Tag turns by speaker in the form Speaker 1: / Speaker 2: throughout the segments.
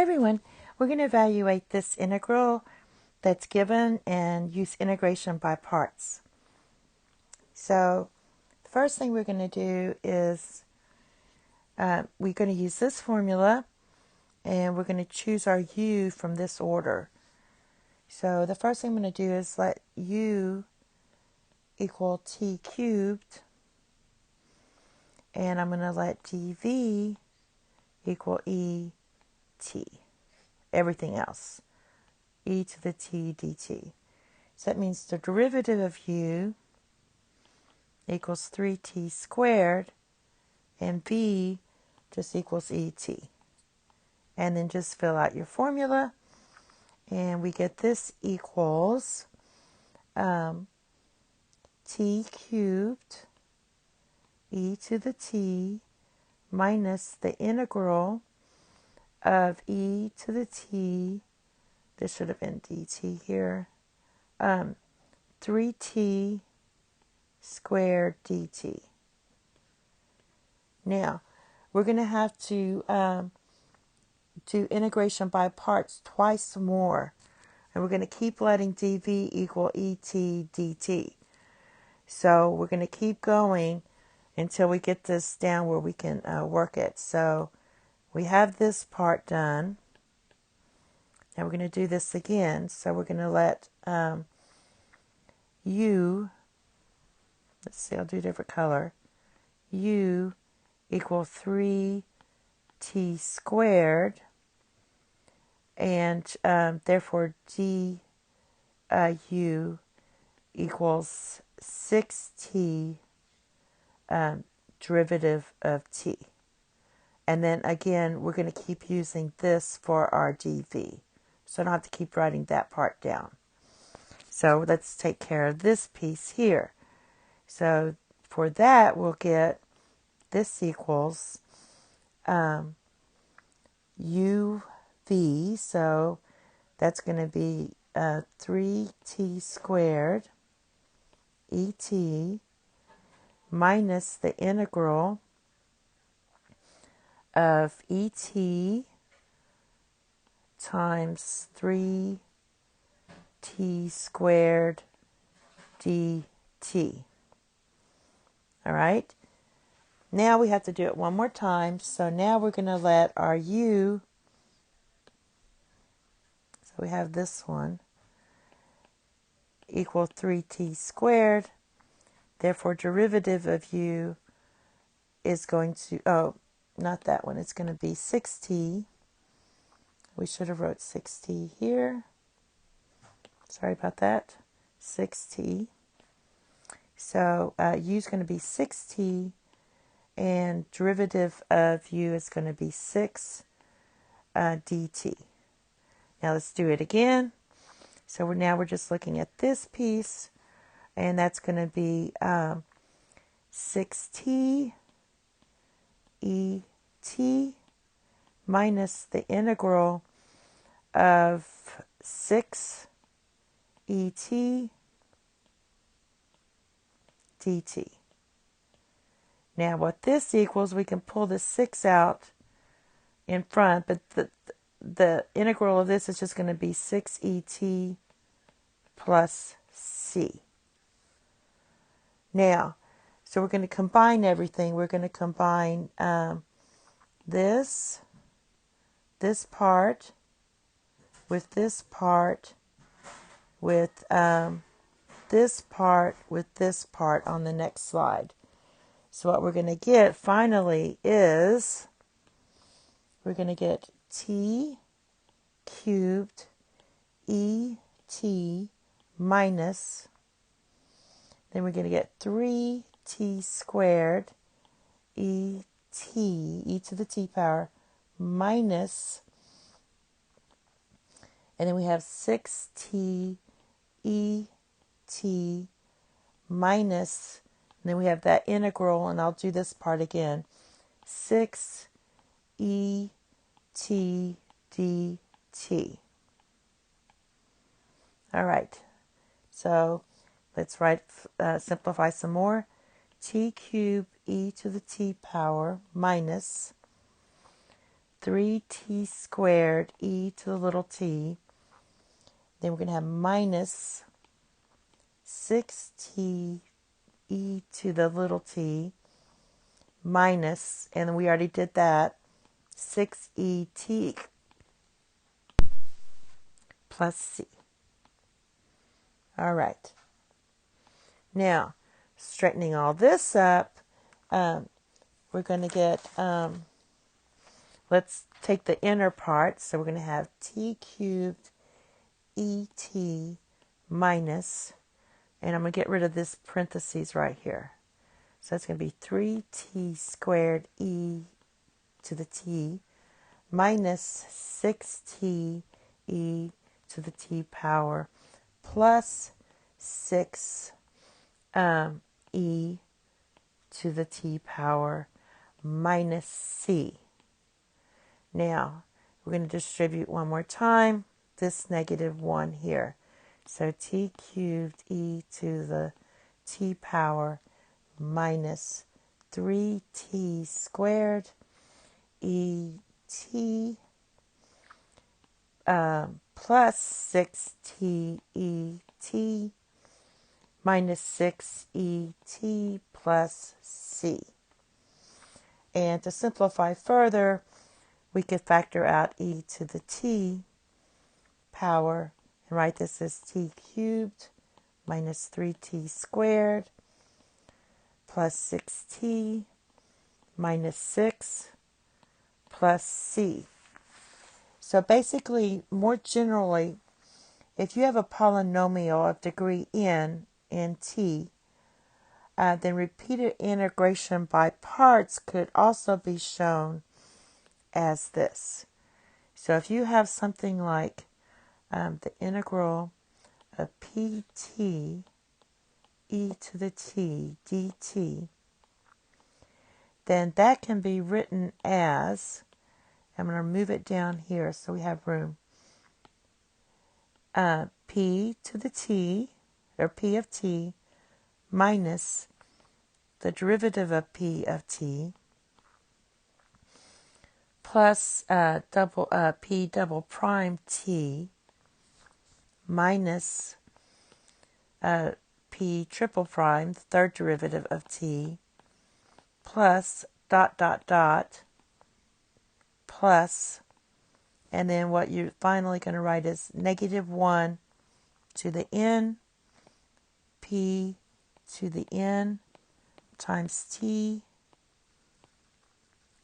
Speaker 1: everyone, we're going to evaluate this integral that's given and use integration by parts. So the first thing we're going to do is we're going to use this formula and we're going to choose our u from this order. So the first thing I'm going to do is let u equal t cubed, and I'm going to let dv equal et, everything else, e to the t dt. So that means the derivative of u equals 3t squared, and v just equals et. And then just fill out your formula, and we get this equals t cubed e to the t minus the integral of e to the t, this should have been dt here, 3t squared dt. Now, we're going to have to do integration by parts twice more. And we're going to keep letting dv equal et dt. So we're going to keep going until we get this down where we can work it. So we have this part done. Now we're going to do this again. So we're going to let u, let's see, I'll do a different color, u equal 3t squared, and therefore du equals 6t derivative of t. And then again, we're going to keep using this for our dv. So I don't have to keep writing that part down. So let's take care of this piece here. So for that, we'll get this equals uv. So that's going to be 3t squared et minus the integral of et times 3t squared dt. All right. Now we have to do it one more time. So now we're going to let our u, so we have this one, equal 3t squared. Therefore, derivative of u is going to, oh, not that one. It's going to be 6t. We should have wrote 6t here. Sorry about that. 6t. So u is going to be 6t, and derivative of u is going to be 6 dt. Now let's do it again. So now we're just looking at this piece, and that's going to be 6t et minus the integral of 6 et dt. Now what this equals, we can pull the 6 out in front, but the integral of this is just going to be 6 et plus c. Now, so we're going to combine everything. We're going to combine this part with this part with this part with this part on the next slide. So what we're going to get finally is we're going to get t cubed et minus, then we're going to get 3t squared et, e to the t power, minus, and then we have 6t et minus, and then we have that integral, and I'll do this part again, 6 et dt. All right, so let's simplify some more. T cubed e to the t power minus 3t squared e to the little t. Then we're going to have minus 6t e to the little t minus, and we already did that, 6et plus c. All right. Now, straightening all this up, we're going to get, let's take the inner part. So we're going to have t cubed et minus, and I'm going to get rid of this parentheses right here. So it's going to be 3t squared e to the t minus 6t e to the t power plus 6 e to the t power minus c. Now, we're going to distribute one more time this negative 1 here. So t cubed e to the t power minus 3t squared et plus 6t et minus 6 et plus c. And to simplify further, we could factor out e to the t power and write this as t cubed minus 3t squared plus 6t minus 6 plus c. So basically, more generally, if you have a polynomial of degree n in t, then repeated integration by parts could also be shown as this. So if you have something like the integral of pt e to the t dt, then that can be written as, I'm going to move it down here so we have room, p to the t, or p of t, minus the derivative of p of t, plus p double prime t, minus p triple prime, the third derivative of t, plus dot dot dot, plus, and then what you're finally going to write is negative 1 to the n, p to the n times t,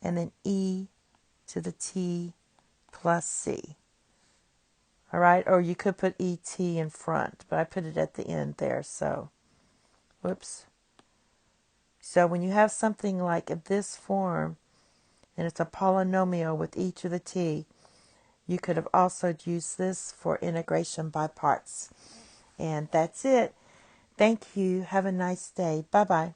Speaker 1: and then e to the t plus c. All right, or you could put et in front, but I put it at the end there, so, whoops. So when you have something like this form, and it's a polynomial with e to the t, you could have also used this for integration by parts. And that's it. Thank you. Have a nice day. Bye-bye.